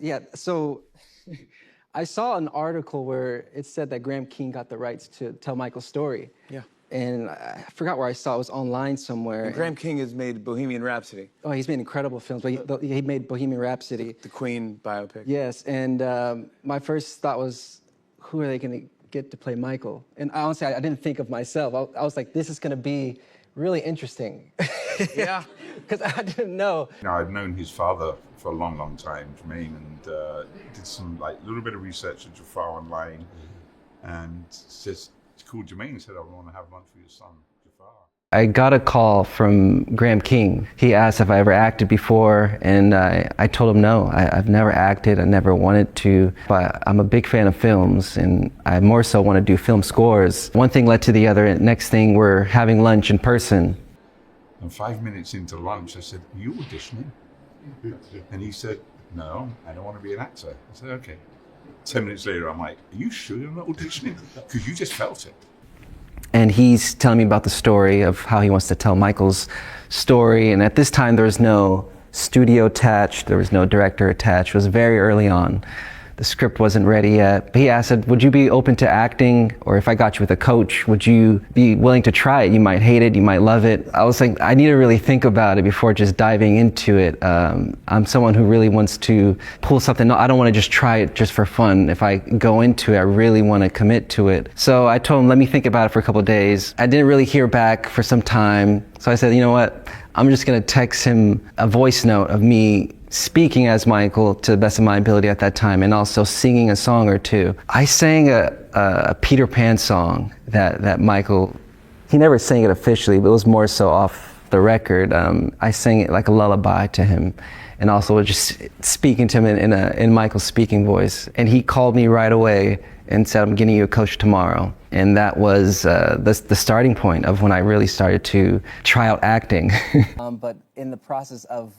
Yeah, so I saw an article where it said that Graham King got the rights to tell Michael's story. Yeah. And I forgot where I saw it. It was online somewhere. And Graham King has made Bohemian Rhapsody. Oh, he's made incredible films, but he made Bohemian Rhapsody. The Queen biopic. Yes, and my first thought was, who are they going to get to play Michael? And honestly, I didn't think of myself. I was like, this is going to be really interesting. Yeah. Because I didn't know. You know, I'd known his father for a long, long time, Jermaine, and did some little bit of research at Jaafar online, and just called Jermaine and said, "I want to have lunch with your son, Jaafar." I got a call from Graham King. He asked if I ever acted before, and I told him no. I've never acted, I never wanted to, but I'm a big fan of films, and I more so want to do film scores. One thing led to the other, and next thing we're having lunch in person. And 5 minutes into lunch, I said, "Are you auditioning?" And he said, "No, I don't want to be an actor." I said, "Okay." 10 minutes later, I'm like, "Are you sure you're not auditioning? Because you just felt it." And he's telling me about the story of how he wants to tell Michael's story. And at this time, there was no studio attached. There was no director attached. It was very early on. The script wasn't ready yet. But he asked, would you be open to acting? Or if I got you with a coach, would you be willing to try it? You might hate it, you might love it. I was like, I need to really think about it before just diving into it. I'm someone who really wants to pull something. No, I don't want to just try it just for fun. If I go into it, I really want to commit to it. So I told him, let me think about it for a couple of days. I didn't really hear back for some time. So I said, you know what? I'm just going to text him a voice note of me speaking as Michael to the best of my ability at that time, and also singing a song or two. I sang a Peter Pan song that Michael, he never sang it officially, but it was more so off the record. I sang it like a lullaby to him, and also just speaking to him in Michael's speaking voice. And he called me right away and said, "I'm getting you a coach tomorrow." And that was the starting point of when I really started to try out acting. But in the process of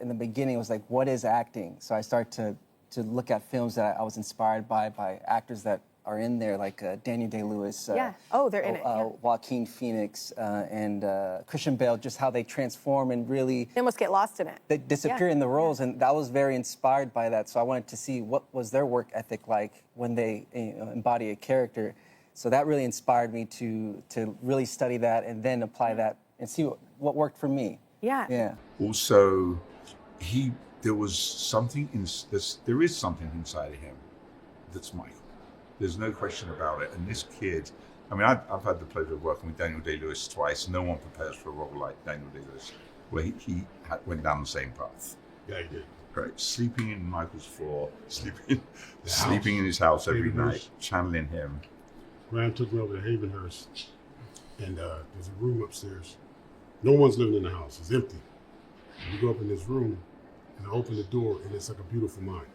in the beginning, it was like, what is acting? So I started to look at films that I was inspired by actors that are in there, like Daniel Day-Lewis. Yeah. Oh, they're in it. Yeah. Joaquin Phoenix and Christian Bale, just how they transform and really... They almost get lost in it. They disappear in the roles, and that was very inspired by that. So I wanted to see what was their work ethic like when they embody a character. So that really inspired me to really study that and then apply that and see what worked for me. Yeah. Yeah. Also, there is something inside of him that's Michael. There's no question about it. And this kid, I mean, I've had the pleasure of working with Daniel Day-Lewis twice. No one prepares for a role like Daniel Day-Lewis, where he went down the same path. Yeah, he did. Right, sleeping in Michael's floor, sleeping in his house every night, channeling him. Graham took me over to Havenhurst, and there's a room upstairs. No one's living in the house. It's empty. And you go up in this room, and I open the door, and it's like a beautiful mind.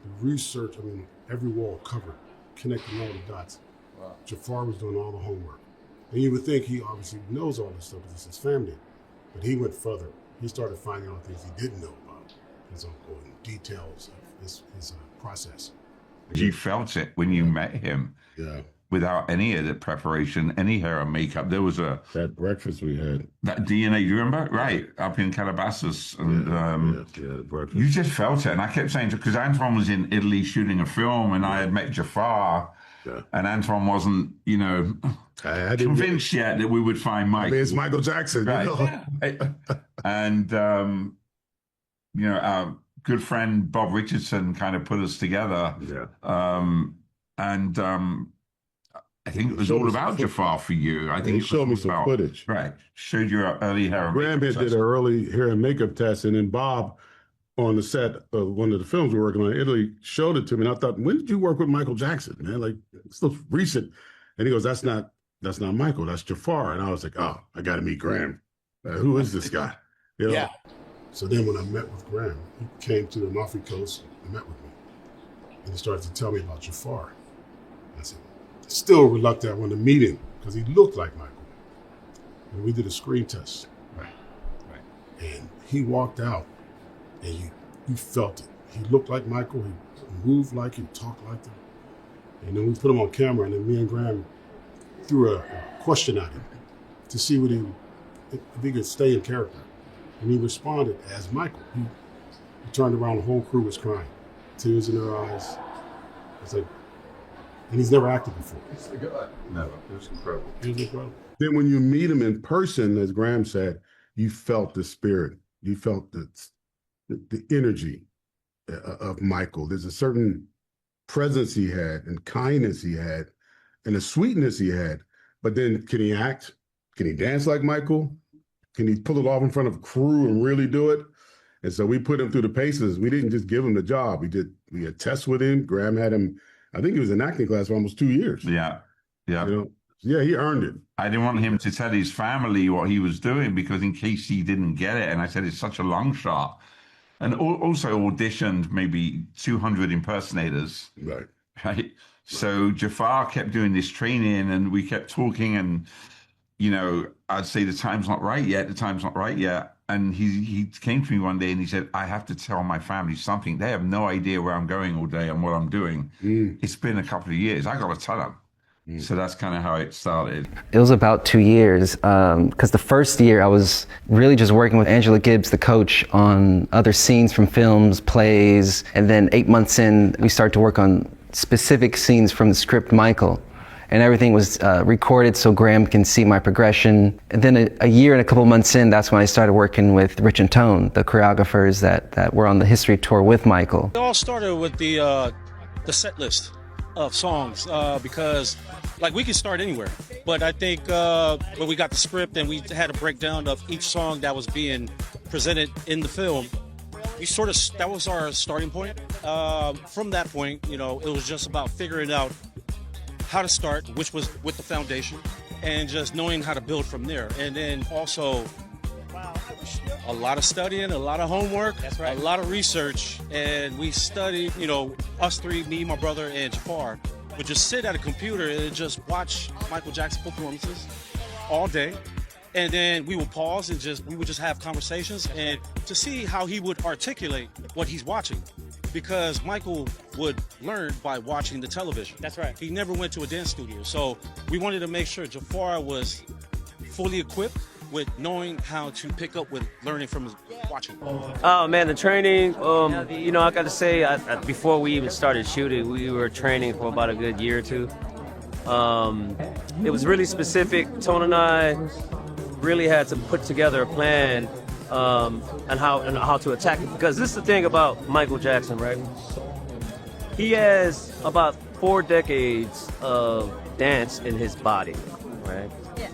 The research, I mean, every wall covered, connecting all the dots. Wow. Jaafar was doing all the homework. And you would think he obviously knows all this stuff because it's his family. But he went further. He started finding out things he didn't know about his uncle and details of his process. You felt it when you met him. Yeah. Without any of the preparation, any hair and makeup. There was That breakfast we had. that DNA, you remember? Right, up in Calabasas. And breakfast. you just felt it. And I kept saying, because Antoine was in Italy shooting a film, and I had met Jaafar, and Antoine wasn't, convinced yet that we would find Mike. I mean, it's Michael Jackson, right. you know? And, our good friend Bob Richardson kind of put us together. Yeah. I think it was all about Jaafar for you. I think he showed me some footage. Right. Showed you our early hair and Graham makeup did an early hair and makeup test, and then Bob, on the set of one of the films we were working on in Italy, showed it to me. And I thought, when did you work with Michael Jackson, man? Like, it's so recent. And he goes, that's not Michael, that's Jaafar. And I was like, oh, I got to meet Graham. Who is this guy? You know? Yeah. So then when I met with Graham, he came to the Amalfi Coast and met with me. And he started to tell me about Jaafar. I said, still reluctant, I wanted to meet him because he looked like Michael. And we did a screen test. Right. And he walked out, and you felt it. He looked like Michael, he moved like him, talked like him. And then we put him on camera, and then me and Graham threw a question at him to see if he could stay in character. And he responded as Michael. He turned around, the whole crew was crying. tears in her eyes. It's like, and he's never acted before. Never. It was incredible. It was incredible. Then when you meet him in person, as Graham said, you felt the spirit. You felt the energy of Michael. There's a certain presence he had and kindness he had and a sweetness he had. But then can he act? Can he dance like Michael? Can he pull it off in front of a crew and really do it? And so we put him through the paces. We didn't just give him the job. We had tests with him. Graham had him, I think he was in acting class for almost 2 years. Yeah. Yeah. You know? Yeah, he earned it. I didn't want him to tell his family what he was doing because in case he didn't get it. And I said, it's such a long shot. And also auditioned maybe 200 impersonators. Right. Right. So Jaafar kept doing this training and we kept talking and, you know, I'd say the time's not right yet. The time's not right yet. And he came to me one day and he said, I have to tell my family something. They have no idea where I'm going all day and what I'm doing. It's been a couple of years. I got to tell them. So that's kind of how it started. It was about 2 years, because the first year I was really just working with Angela Gibbs, the coach, on other scenes from films, plays, and then 8 months in, we started to work on specific scenes from the script Michael. And everything was recorded so Graham can see my progression. And then a year and a couple months in, that's when I started working with Rich and Tone, the choreographers that were on the history tour with Michael. It all started with the set list of songs, because like we could start anywhere, but I think when we got the script and we had a breakdown of each song that was being presented in the film, that was our starting point. From that point, you know, it was just about figuring out how to start, which was with the foundation, and just knowing how to build from there. And then also a lot of studying, a lot of homework, that's right, a lot of research. And we studied, you know, us three, me, my brother, and Jaafar, would just sit at a computer and just watch Michael Jackson performances all day. And then we would pause and we would just have conversations and to see how he would articulate what he's watching. Because Michael would learn by watching the television. That's right. He never went to a dance studio. So we wanted to make sure Jaafar was fully equipped with knowing how to pick up with learning from watching. Oh man, the training, you know, I got to say, before we even started shooting, we were training for about a good year or two. It was really specific. Tone and I really had to put together a plan and how to attack it. Because this is the thing about Michael Jackson, right? He has about 4 decades of dance in his body, right? Yeah.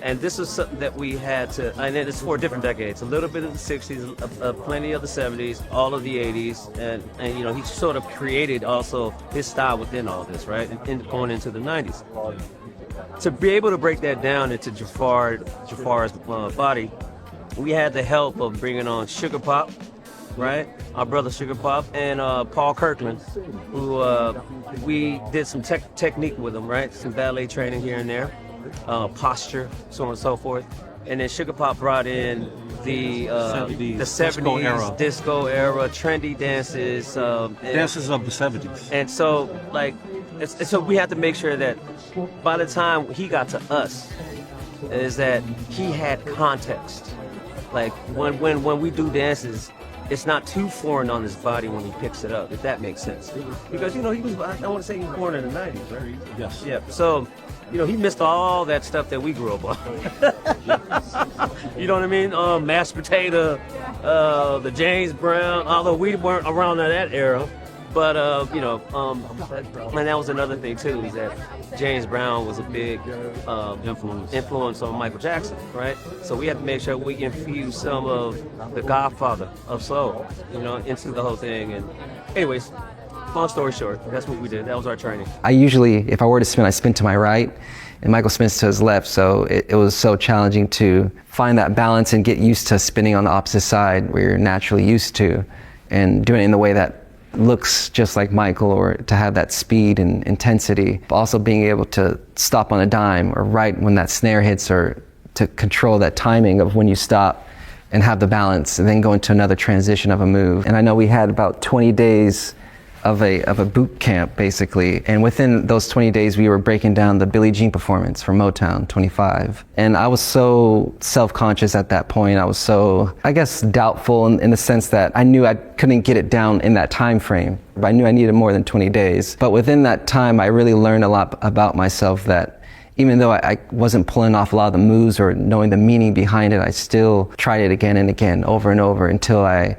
And this is something that we had to, and it's 4 different decades, a little bit of the 60s, plenty of the 70s, all of the 80s, and you know, he sort of created also his style within all this, right? And going into the 90s. To be able to break that down into Jaafar's body, we had the help of bringing on Sugar Pop, right? Our brother Sugar Pop, and Paul Kirkland, who we did some technique with him, right? Some ballet training here and there, posture, so on and so forth. And then Sugar Pop brought in the 70s disco era, trendy dances. Dances of the 70s. And so, like, so we had to make sure that by the time he got to us, is that he had context. Like when we do dances, it's not too foreign on his body when he picks it up, if that makes sense. Because, you know, he was, I want to say he was born in the 90s, right? Yes. Yeah. So, you know, he missed all that stuff that we grew up on. You know what I mean? Mashed potato, the James Brown, although we weren't around in that era. But, you know, and that was another thing, too, is that James Brown was a big influence on Michael Jackson, right? So we had to make sure we infuse some of the godfather of soul, you know, into the whole thing. And anyways, long story short, that's what we did. That was our training. I usually, if I were to spin, I spin to my right, and Michael spins to his left. So it was so challenging to find that balance and get used to spinning on the opposite side where you're naturally used to, and doing it in the way that looks just like Michael, or to have that speed and intensity, but also being able to stop on a dime or right when that snare hits, or to control that timing of when you stop and have the balance and then go into another transition of a move. And I know we had about 20 days of a boot camp, basically. And within those 20 days, we were breaking down the Billie Jean performance from Motown 25. And I was so self-conscious at that point. I was so, I guess, doubtful in the sense that I knew I couldn't get it down in that time frame. I knew I needed more than 20 days. But within that time, I really learned a lot about myself, that even though I wasn't pulling off a lot of the moves or knowing the meaning behind it, I still tried it again and again, over and over, until I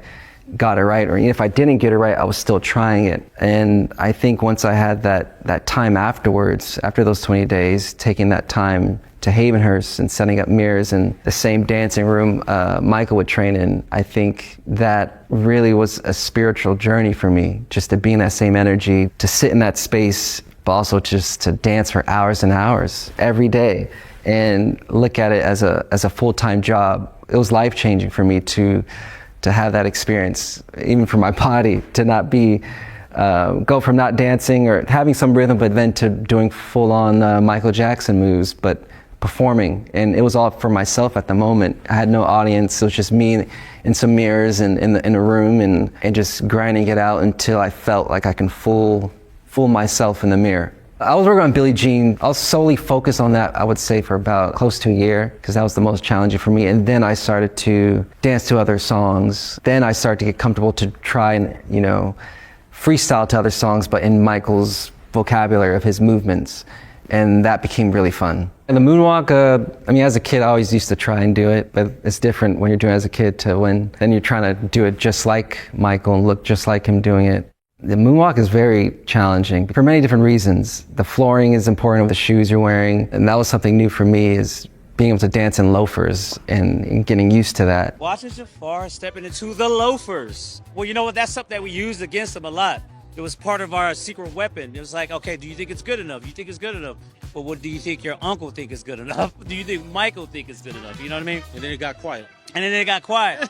got it right. Or even if I didn't get it right, I was still trying it. And I think once I had that time afterwards, after those 20 days, taking that time to Havenhurst and setting up mirrors in the same dancing room Michael would train in, I think that really was a spiritual journey for me, just to be in that same energy, to sit in that space, but also just to dance for hours and hours every day and look at it as a full-time job. It was life-changing for me to have that experience, even for my body, to not be, go from not dancing or having some rhythm, but then to doing full-on Michael Jackson moves, but performing. And it was all for myself at the moment. I had no audience. It was just me in some mirrors and in a room, and just grinding it out until I felt like I can fool myself in the mirror. I was working on Billie Jean. I was solely focused on that, I would say, for about close to a year, because that was the most challenging for me. And then I started to dance to other songs. Then I started to get comfortable to try and, freestyle to other songs, but in Michael's vocabulary of his movements. And that became really fun. And the moonwalk, as a kid, I always used to try and do it, but it's different when you're doing it as a kid to when then you're trying to do it just like Michael and look just like him doing it. The moonwalk is very challenging for many different reasons. The flooring is important with the shoes you're wearing, and that was something new for me, is being able to dance in loafers and getting used to that. Watching Jaafar stepping into the loafers. Well, you know what? That's something that we used against him a lot. It was part of our secret weapon. It was like, okay, do you think it's good enough? You think it's good enough? But what do you think your uncle think is good enough? Do you think Michael think is good enough? You know what I mean? And then it got quiet. And then it got quiet.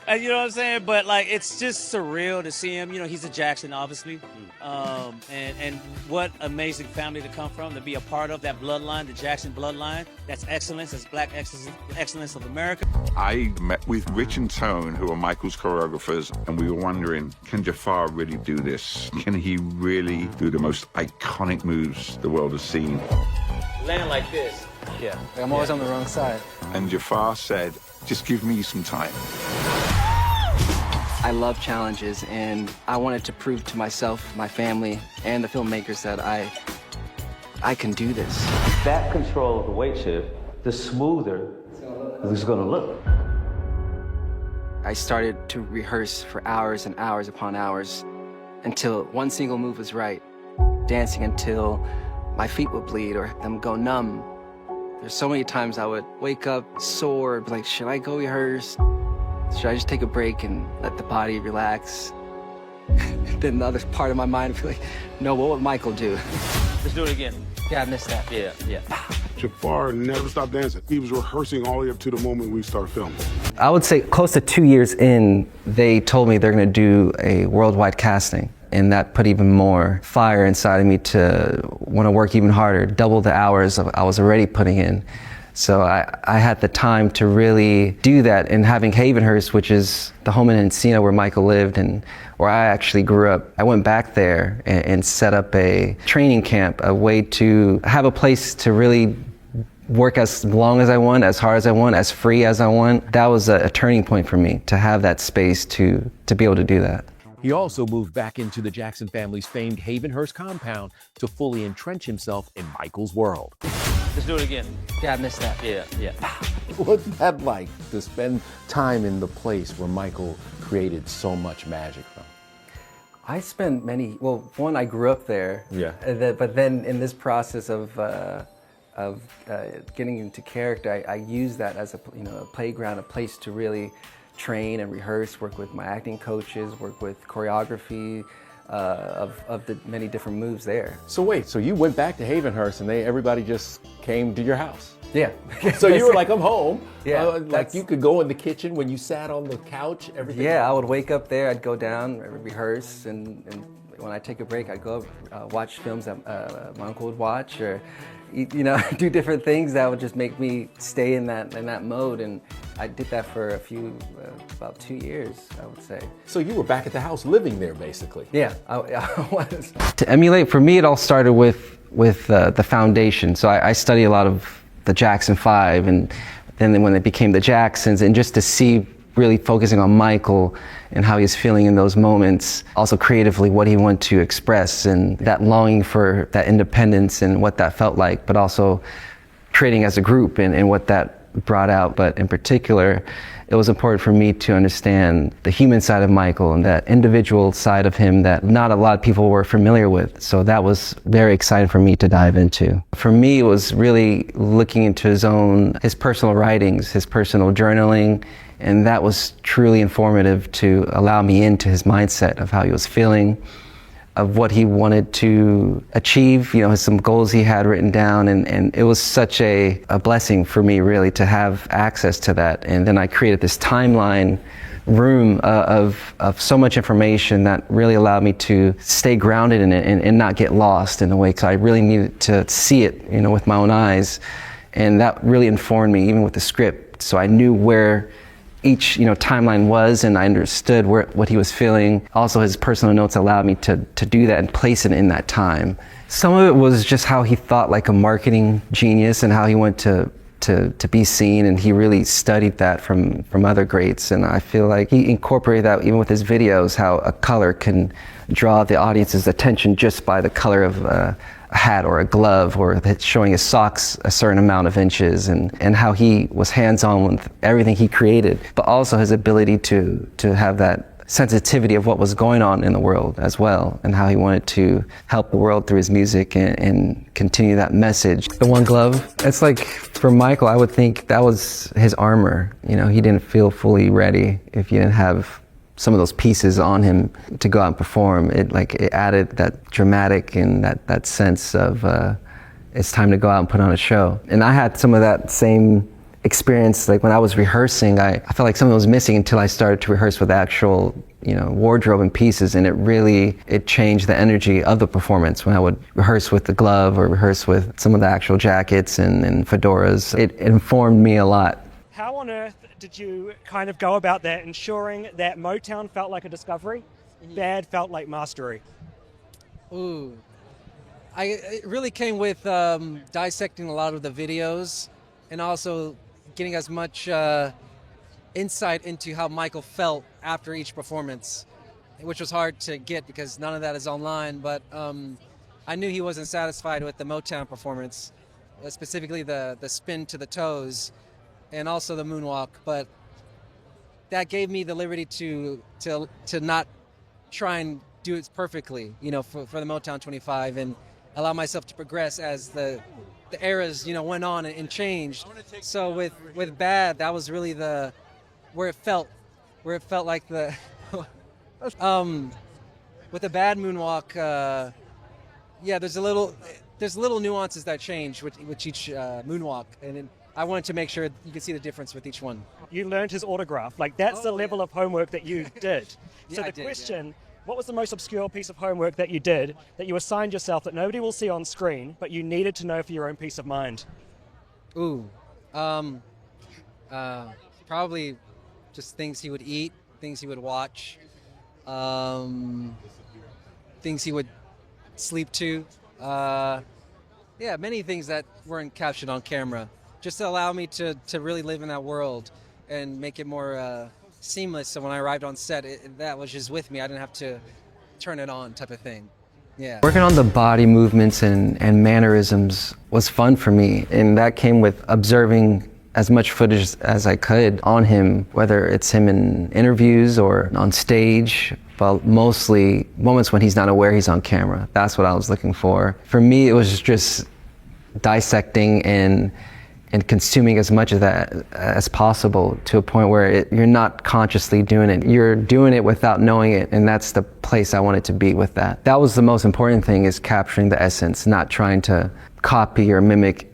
You know what I'm saying? But like, it's just surreal to see him. He's a Jackson, obviously. And what amazing family to come from, to be a part of that bloodline, the Jackson bloodline. That's excellence, that's black excellence of America. I met with Rich and Tone, who are Michael's choreographers, and we were wondering, can Jaafar really do this? Can he really do the most iconic moves the world has seen? Land like this. Yeah. I'm always on the wrong side. And Jaafar said, just give me some time. I love challenges, and I wanted to prove to myself, my family, and the filmmakers that I can do this. That control of the weight shift, the smoother it's going to look. I started to rehearse for hours and hours upon hours until one single move was right, dancing until my feet would bleed or them go numb. There's so many times I would wake up sore, be like, should I go rehearse? Should I just take a break and let the body relax? Then the other part of my mind would be like, no, what would Michael do? Let's do it again. Yeah, I missed that. Yeah. Jafar never stopped dancing. He was rehearsing all the way up to the moment we start filming. I would say close to 2 years in, they told me they're gonna do a worldwide casting. And that put even more fire inside of me to want to work even harder, double the hours I was already putting in. So I had the time to really do that. And having Havenhurst, which is the home in Encino where Michael lived and where I actually grew up, I went back there and set up a training camp, a way to have a place to really work as long as I want, as hard as I want, as free as I want. That was a turning point for me, to have that space to be able to do that. He also moved back into the Jackson family's famed Havenhurst compound to fully entrench himself in Michael's world. Let's do it again. Yeah, I missed that. Yeah. What's that like, to spend time in the place where Michael created so much magic from? I spent one, I grew up there. Yeah. But then in this process of getting into character, I use that as a playground, a place to really train and rehearse, work with my acting coaches, work with choreography of the many different moves there. So wait, so you went back to Havenhurst and everybody just came to your house? Yeah. So you were like, I'm home. Yeah. Like you could go in the kitchen when you sat on the couch, everything? Yeah, I would wake up there, I'd go down, rehearse, and when I take a break, I'd go watch films that my uncle would watch, or do different things that would just make me stay in that mode. And I did that for about 2 years, I would say. So you were back at the house living there, basically. Yeah, I was. To emulate, for me, it all started with the foundation. So I studied a lot of the Jackson 5, and then when it became the Jacksons, and just to see really focusing on Michael and how he's feeling in those moments, also creatively what he wanted to express, and that longing for that independence and what that felt like, but also creating as a group and what that brought out. But in particular, it was important for me to understand the human side of Michael and that individual side of him that not a lot of people were familiar with. So that was very exciting for me to dive into. For me, it was really looking into his personal writings, his personal journaling, and that was truly informative to allow me into his mindset of how he was feeling, of what he wanted to achieve, some goals he had written down, and it was such a blessing for me really to have access to that. And then I created this timeline room of so much information that really allowed me to stay grounded in it and not get lost in a way, because I really needed to see it, with my own eyes. And that really informed me, even with the script. So I knew where each timeline was, and I understood what he was feeling. Also, his personal notes allowed me to do that and place it in that time. Some of it was just how he thought like a marketing genius and how he wanted to be seen, and he really studied that from other greats. And I feel like he incorporated that even with his videos, how a color can draw the audience's attention just by the color of a hat or a glove, or showing his socks a certain amount of inches, and how he was hands-on with everything he created, but also his ability to have that sensitivity of what was going on in the world as well, and how he wanted to help the world through his music and continue that message. The one glove, it's like, for Michael, I would think that was his armor. He didn't feel fully ready if you didn't have some of those pieces on him to go out and perform. It added that dramatic and that sense of it's time to go out and put on a show. And I had some of that same experience, like when I was rehearsing, I felt like something was missing until I started to rehearse with actual wardrobe and pieces, and it changed the energy of the performance when I would rehearse with the glove or rehearse with some of the actual jackets and fedoras. It informed me a lot. How on earth did you kind of go about that, ensuring that Motown felt like a discovery, Bad felt like mastery? Ooh, it really came with dissecting a lot of the videos, and also getting as much insight into how Michael felt after each performance, which was hard to get because none of that is online. But I knew he wasn't satisfied with the Motown performance, specifically the spin to the toes, and also the moonwalk. But that gave me the liberty to not try and do it perfectly, for the Motown 25, and allow myself to progress as the eras, went on and changed. So with Bad, that was really where it felt like the with the Bad moonwalk. There's little nuances that change with each moonwalk, and I wanted to make sure you could see the difference with each one. You learned his autograph. That's the level of homework that you did. So I the question, what was the most obscure piece of homework that you did, that you assigned yourself, that nobody will see on screen, but you needed to know for your own peace of mind? Ooh, probably just things he would eat, things he would watch, things he would sleep to. Many things that weren't captured on camera, just to allow me to really live in that world and make it more seamless. So when I arrived on set, that was just with me. I didn't have to turn it on, type of thing. Yeah. Working on the body movements and mannerisms was fun for me, and that came with observing as much footage as I could on him, whether it's him in interviews or on stage, but mostly moments when he's not aware he's on camera. That's what I was looking for. For me, it was just dissecting and consuming as much of that as possible, to a point where you're not consciously doing it. You're doing it without knowing it, and that's the place I wanted to be with that. That was the most important thing, is capturing the essence, not trying to copy or mimic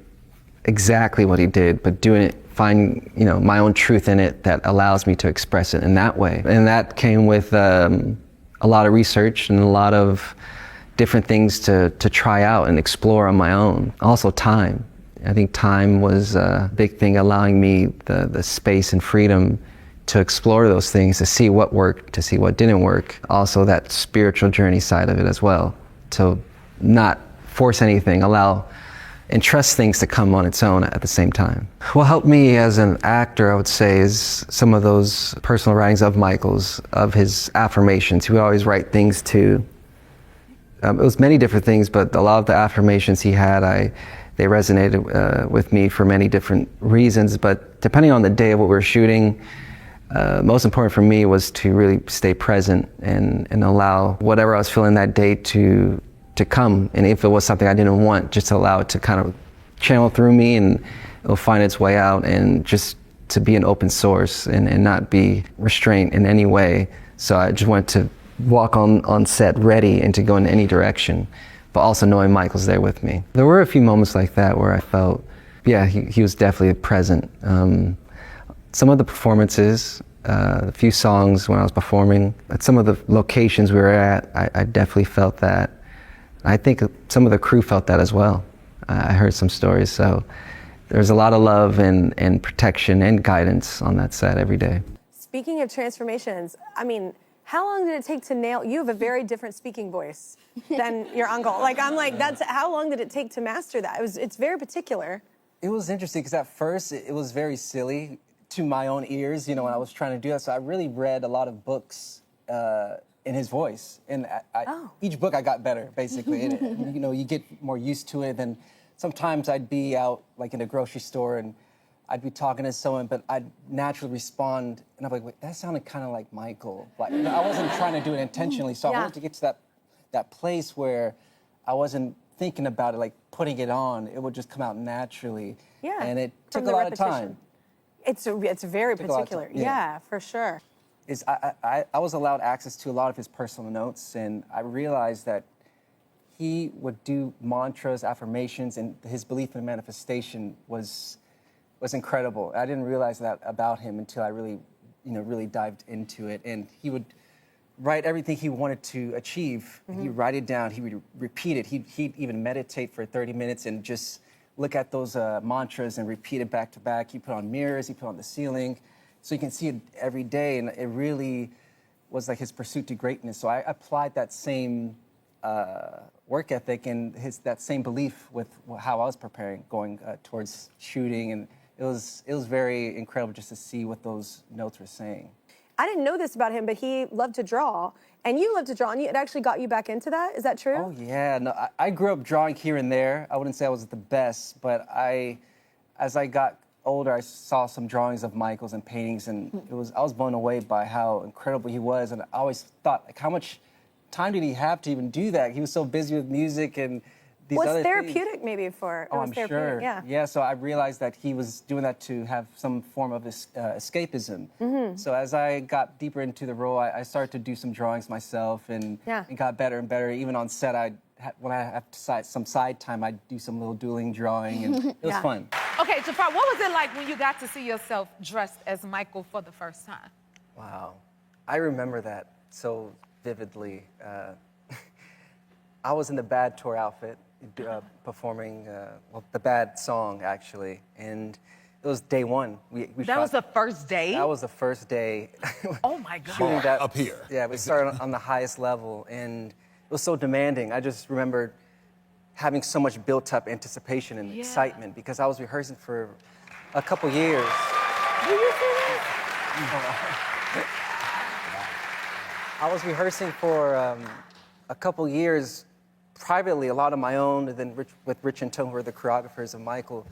exactly what he did, but doing it, finding my own truth in it that allows me to express it in that way. And that came with a lot of research and a lot of different things to try out and explore on my own. Also time. I think time was a big thing, allowing me the space and freedom to explore those things, to see what worked, to see what didn't work. Also that spiritual journey side of it as well, to not force anything, allow and trust things to come on its own at the same time. What helped me as an actor, I would say, is some of those personal writings of Michael's, of his affirmations. He would always write things to, it was many different things, but a lot of the affirmations he had, they resonated with me for many different reasons, but depending on the day of what we were shooting, most important for me was to really stay present and allow whatever I was feeling that day to come. And if it was something I didn't want, just allow it to kind of channel through me and it'll find its way out, and just to be an open source and not be restrained in any way. So I just wanted to walk on set ready and to go in any direction, but also knowing Michael's there with me. There were a few moments like that where I felt, yeah, he was definitely present. Some of the performances, a few songs when I was performing, at some of the locations we were at, I definitely felt that. I think some of the crew felt that as well. I heard some stories, so there's a lot of love and protection and guidance on that set every day. Speaking of transformations, I mean, how long did it take to nail? You have a very different speaking voice than your uncle. Like, I'm like, how long did it take to master that? It's very particular. It was interesting because at first it was very silly to my own ears, you know, when I was trying to do that. So I really read a lot of books in his voice, and each book I got better, basically. And you know, you get more used to it. Then sometimes I'd be out, like in a grocery store, and I'd be talking to someone, but I'd naturally respond, and I'm like, wait, that sounded kind of like Michael. Like, you know, I wasn't trying to do it intentionally, so I wanted to get to that place where I wasn't thinking about it, like putting it on. It would just come out naturally. Yeah. And it took a lot of time. It's very particular. Yeah, for sure. I was allowed access to a lot of his personal notes, and I realized that he would do mantras, affirmations, and his belief in manifestation was incredible. I didn't realize that about him until I really dived into it. And he would write everything he wanted to achieve. He'd write it down. He would repeat it. He'd even meditate for 30 minutes and just look at those mantras and repeat it back to back. He put on mirrors. He put on the ceiling, so you can see it every day. And it really was like his pursuit to greatness. So I applied that same work ethic and that same belief with how I was preparing, going towards shooting, and it was very incredible just to see what those notes were saying. I didn't know this about him, but he loved to draw, and you love to draw, and it actually got you back into that. Is that true? Oh yeah, no, I grew up drawing here and there. I wouldn't say I was the best, but as I got older, I saw some drawings of Michael's and paintings, and I was blown away by how incredible he was, and I always thought, like, how much time did he have to even do that? He was so busy with music and these other therapeutic things. maybe for I'm sure. Yeah, so I realized that he was doing that to have some form of escapism. So as I got deeper into the role, I started to do some drawings myself and got better and better. Even on set, when I have some side time, I'd do some little dueling drawing, and it was fun. Okay, Jaafar, what was it like when you got to see yourself dressed as Michael for the first time? Wow, I remember that so vividly. I was in the Bad tour outfit, performing the Bad song, actually, and it was day one. That was the first day? That was the first day. Oh my God. Shooting that up here. Yeah, we started on the highest level, and it was so demanding. I just remember having so much built-up anticipation and excitement because I was rehearsing for a couple years. Do you see this? I was rehearsing for a couple years privately, a lot on my own, and then with Rich and Tom, who were the choreographers of Michael,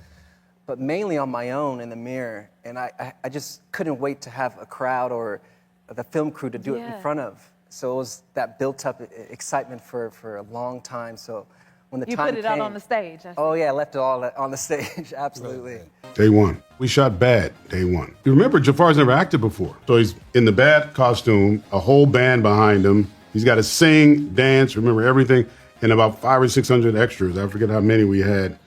but mainly on my own in the mirror. And I just couldn't wait to have a crowd or the film crew to do it in front of. So it was that built-up excitement for a long time. So when the time came... You put it out on the stage. Oh yeah, I left it all on the stage, absolutely. Day one. We shot Bad, day one. You remember, Jaafar's never acted before. So he's in the Bad costume, a whole band behind him. He's got to sing, dance, remember everything, and about 500 or 600 extras. I forget how many we had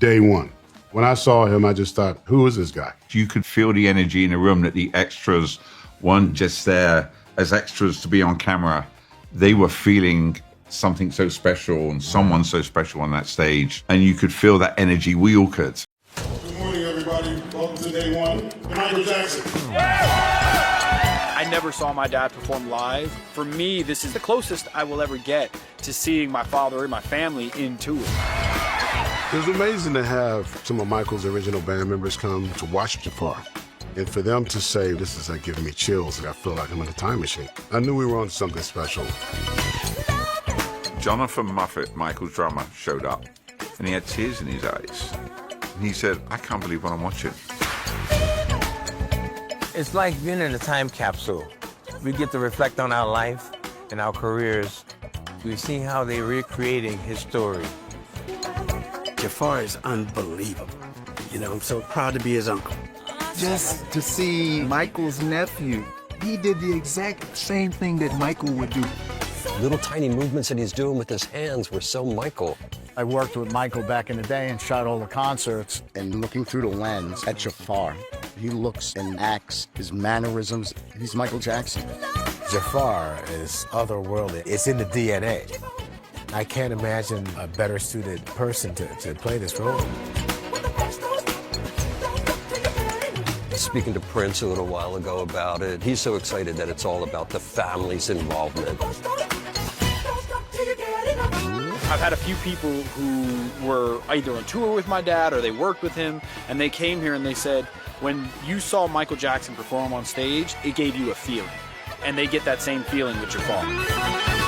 day one. When I saw him, I just thought, who is this guy? You could feel the energy in the room that the extras weren't just there as extras to be on camera. They were feeling something so special and someone so special on that stage. And you could feel that energy. We all could. Good morning, everybody. Welcome to day one. Michael Jackson. I never saw my dad perform live. For me, this is the closest I will ever get to seeing my father and my family in tour. It was amazing to have some of Michael's original band members come to watch Jaafar. And for them to say, this is like giving me chills, and I feel like I'm in a time machine. I knew we were on something special. Jonathan Moffat, Michael's drummer, showed up and he had tears in his eyes. And he said, I can't believe what I'm watching. It's like being in a time capsule. We get to reflect on our life and our careers. We've seen how they're recreating his story. Jaafar is unbelievable. You know, I'm so proud to be his uncle. Just to see Michael's nephew, he did the exact same thing that Michael would do. Little tiny movements that he's doing with his hands were so Michael. I worked with Michael back in the day and shot all the concerts. And looking through the lens at Jaafar, he looks and acts, his mannerisms, he's Michael Jackson. Jaafar is otherworldly. It's in the DNA. I can't imagine a better suited person to play this role. Speaking to Prince a little while ago about it, he's so excited that it's all about the family's involvement. I've had a few people who were either on tour with my dad or they worked with him, and they came here and they said, when you saw Michael Jackson perform on stage, it gave you a feeling. And they get that same feeling with Jaafar.